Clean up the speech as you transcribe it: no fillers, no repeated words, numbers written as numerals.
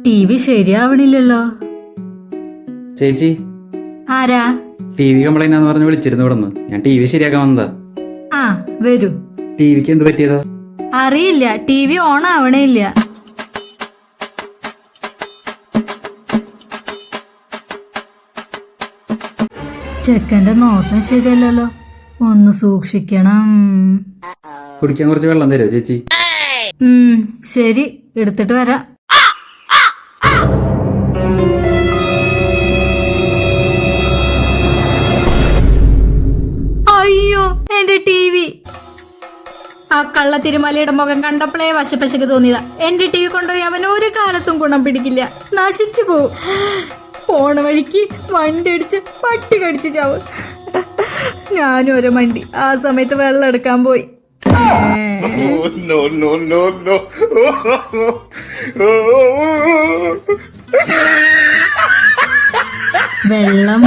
TV ശരിയാവണില്ലല്ലോ. ചേച്ചി, ആരാ? TV complaint ആണെന്ന് പറഞ്ഞ് വിളിച്ചിരുന്നു ഇവിടുന്ന്. ഞാൻ ടിവി ശരിയാക്കാൻ വന്നതാ. ആ വരൂ. ടിവിക്ക് എന്ത് പറ്റിയതാ? അറിയില്ല, ടിവി ഓൺ ആവണേ ഇല്ല. ചെക്കന്റെ നോട്ടം ശരിയല്ലല്ലോ, ഒന്ന് സൂക്ഷിക്കണം. കുടിക്കാൻ കുറച്ച് വെള്ളം തരുമോ ചേച്ചി? ശരി, എടുത്തിട്ട് വരാം. അയ്യോ, എന്റെ ടിവി! ആ കള്ള തിരുമലയുടെ മുഖം കണ്ടപ്പോഴേ വശപ്പശക്ക് തോന്നിയതാ. എന്റെ ടിവി കൊണ്ടുപോയി അവൻ ഒരു കാലത്തും ഗുണം പിടിക്കില്ല, നശിച്ചു പോവും. പോണ വഴിക്ക് വണ്ടി അടിച്ച് പട്ടി കടിച്ചു ചാവും. ഞാനും ഒരു മണ്ടി ആ സമയത്ത് വെള്ളം എടുക്കാൻ പോയി. വെള്ളം